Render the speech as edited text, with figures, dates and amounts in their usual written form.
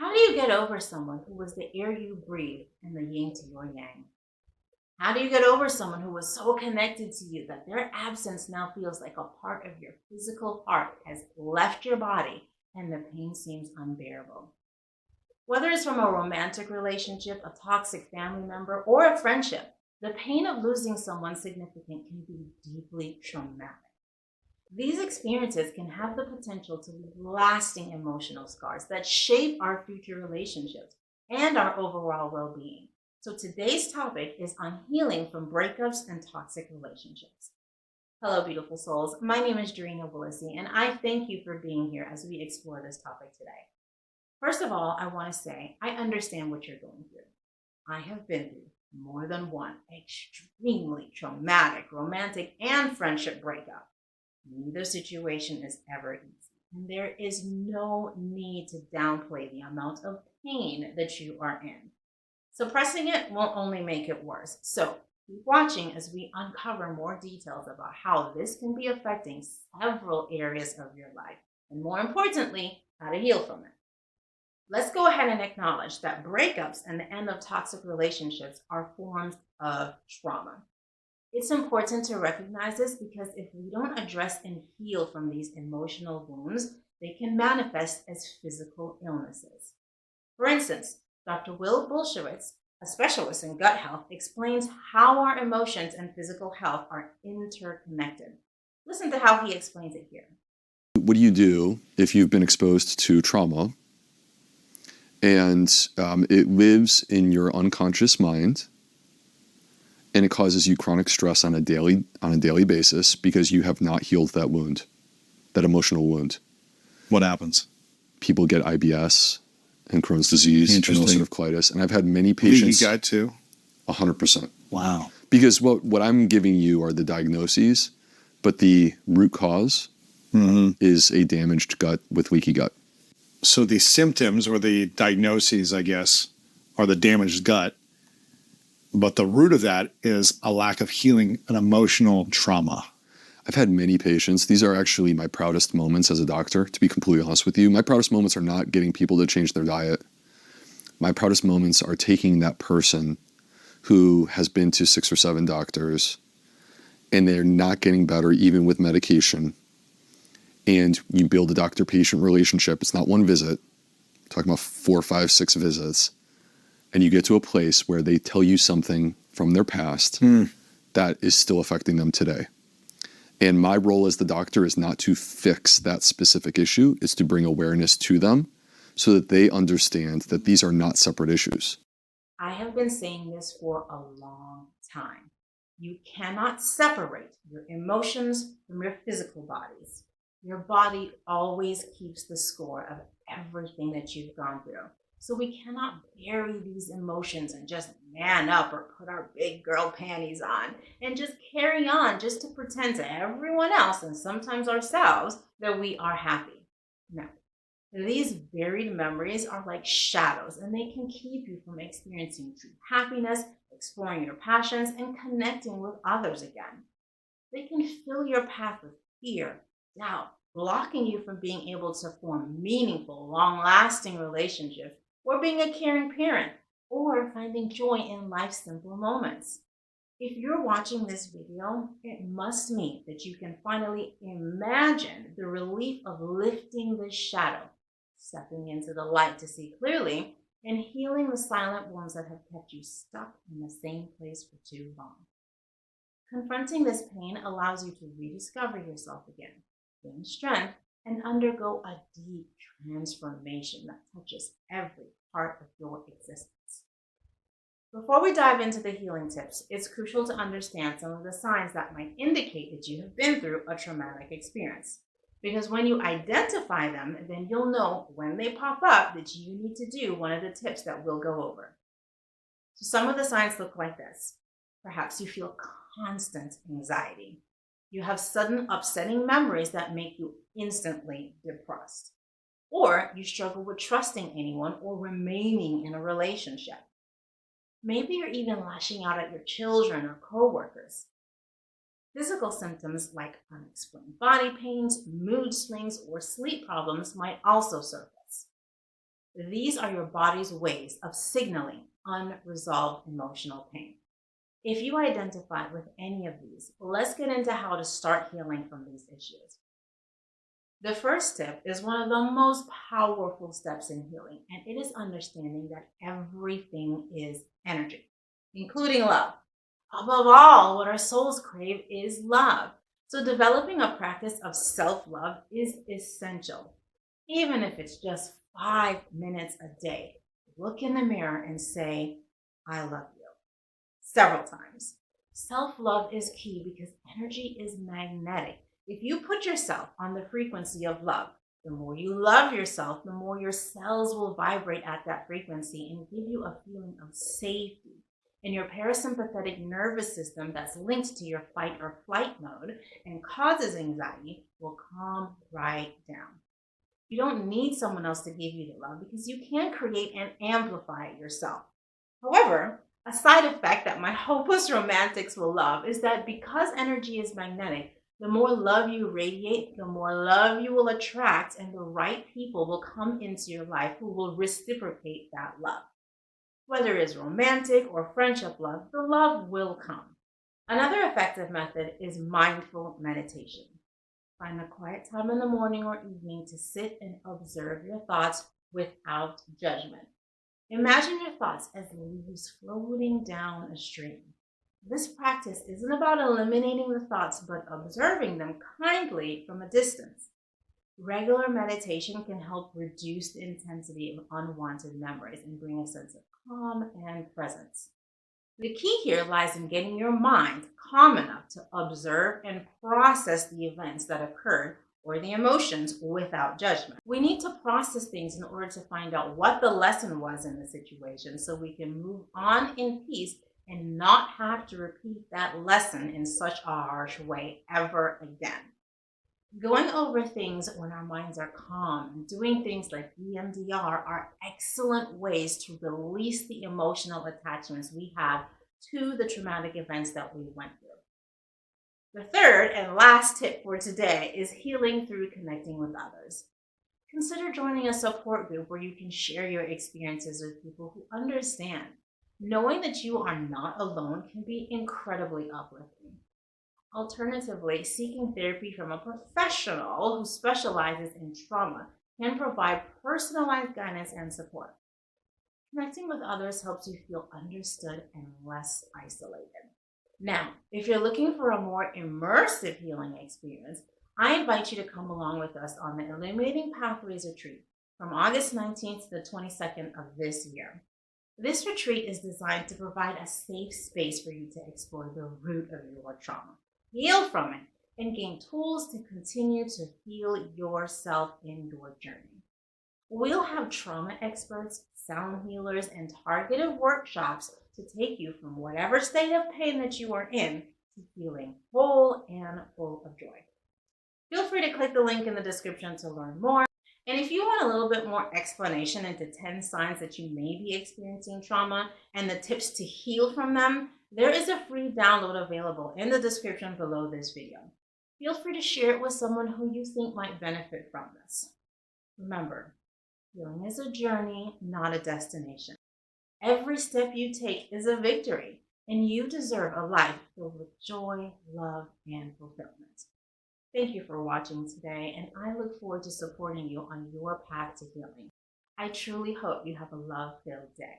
How do you get over someone who was the air you breathe and the yin to your yang? How do you get over someone who was so connected to you that their absence now feels like a part of your physical heart has left your body and the pain seems unbearable? Whether it's from a romantic relationship, a toxic family member, or a friendship, the pain of losing someone significant can be deeply traumatic. These experiences can have the potential to leave lasting emotional scars that shape our future relationships and our overall well being. So, today's topic is on healing from breakups and toxic relationships. Hello, beautiful souls. My name is Dorina Willisey, and I thank you for being here as we explore this topic today. First of all, I want to say I understand what you're going through. I have been through more than one extremely traumatic romantic and friendship breakup. Neither situation is ever easy, and there is no need to downplay the amount of pain that you are in. Suppressing it will only make it worse. So keep watching as we uncover more details about how this can be affecting several areas of your life, and more importantly, how to heal from it. Let's go ahead and acknowledge that breakups and the end of toxic relationships are forms of trauma. It's important to recognize this because if we don't address and heal from these emotional wounds, they can manifest as physical illnesses. For instance, Dr. Will Bulshewitz, a specialist in gut health, explains how our emotions and physical health are interconnected. Listen to how he explains it here. What do you do if you've been exposed to trauma and it lives in your unconscious mind? And it causes you chronic stress on a daily basis because you have not healed that wound, that emotional wound. What happens? People get IBS and Crohn's disease and ulcerative colitis. And I've had many patients. Leaky gut too? 100%. Wow. Because what I'm giving you are the diagnoses, but the root cause is a damaged gut with leaky gut. So the symptoms or the diagnoses, I guess, are the damaged gut. But the root of that is a lack of healing an emotional trauma. I've had many patients. These are actually my proudest moments as a doctor, to be completely honest with you. My proudest moments are not getting people to change their diet. My proudest moments are taking that person who has been to 6 or 7 doctors and they're not getting better even with medication. And you build a doctor-patient relationship. It's not one visit. I'm talking about 4, 5, 6 visits. And you get to a place where they tell you something from their past that is still affecting them today. And my role as the doctor is not to fix that specific issue, it's to bring awareness to them so that they understand that these are not separate issues. I have been saying this for a long time. You cannot separate your emotions from your physical bodies. Your body always keeps the score of everything that you've gone through. So we cannot bury these emotions and just man up or put our big girl panties on and just carry on just to pretend to everyone else and sometimes ourselves that we are happy. No. These buried memories are like shadows and they can keep you from experiencing true happiness, exploring your passions, and connecting with others again. They can fill your path with fear, doubt, blocking you from being able to form meaningful, long-lasting relationships or being a caring parent, or finding joy in life's simple moments. If you're watching this video, it must mean that you can finally imagine the relief of lifting this shadow, stepping into the light to see clearly, and healing the silent wounds that have kept you stuck in the same place for too long. Confronting this pain allows you to rediscover yourself again, gain strength, and undergo a deep transformation that touches every part of your existence. Before we dive into the healing tips, it's crucial to understand some of the signs that might indicate that you have been through a traumatic experience. Because when you identify them, then you'll know when they pop up that you need to do one of the tips that we'll go over. So some of the signs look like this. Perhaps you feel constant anxiety. You have sudden upsetting memories that make you instantly depressed. Or you struggle with trusting anyone or remaining in a relationship. Maybe you're even lashing out at your children or coworkers. Physical symptoms like unexplained body pains, mood swings, or sleep problems might also surface. These are your body's ways of signaling unresolved emotional pain. If you identify with any of these, let's get into how to start healing from these issues. The first step is one of the most powerful steps in healing, and it is understanding that everything is energy, including love. Above all, what our souls crave is love. So developing a practice of self-love is essential. Even if it's just 5 minutes a day, look in the mirror and say, I love you, several times. Self-love is key because energy is magnetic. If you put yourself on the frequency of love, the more you love yourself, the more your cells will vibrate at that frequency and give you a feeling of safety. And your parasympathetic nervous system that's linked to your fight or flight mode and causes anxiety will calm right down. You don't need someone else to give you the love because you can create and amplify it yourself. However, a side effect that my hopeless romantics will love is that because energy is magnetic, the more love you radiate, the more love you will attract, and the right people will come into your life who will reciprocate that love. Whether it's romantic or friendship love, the love will come. Another effective method is mindful meditation. Find a quiet time in the morning or evening to sit and observe your thoughts without judgment. Imagine your thoughts as leaves floating down a stream. This practice isn't about eliminating the thoughts, but observing them kindly from a distance. Regular meditation can help reduce the intensity of unwanted memories and bring a sense of calm and presence. The key here lies in getting your mind calm enough to observe and process the events that occurred or the emotions without judgment. We need to process things in order to find out what the lesson was in the situation so we can move on in peace and not have to repeat that lesson in such a harsh way ever again. Going over things when our minds are calm and doing things like EMDR are excellent ways to release the emotional attachments we have to the traumatic events that we went through. The third and last tip for today is healing through connecting with others. Consider joining a support group where you can share your experiences with people who understand. Knowing that you are not alone can be incredibly uplifting. Alternatively, seeking therapy from a professional who specializes in trauma can provide personalized guidance and support. Connecting with others helps you feel understood and less isolated. Now, if you're looking for a more immersive healing experience, I invite you to come along with us on the Illuminating Pathways retreat from August 19th to the 22nd of this year. This retreat is designed to provide a safe space for you to explore the root of your trauma, heal from it, and gain tools to continue to heal yourself in your journey. We'll have trauma experts, sound healers, and targeted workshops to take you from whatever state of pain that you are in to feeling whole and full of joy. Feel free to click the link in the description to learn more. And if you want a little bit more explanation into 10 signs that you may be experiencing trauma and the tips to heal from them, there is a free download available in the description below this video. Feel free to share it with someone who you think might benefit from this. Remember, healing is a journey, not a destination. Every step you take is a victory, and you deserve a life filled with joy, love, and fulfillment. Thank you for watching today, and I look forward to supporting you on your path to healing. I truly hope you have a love-filled day.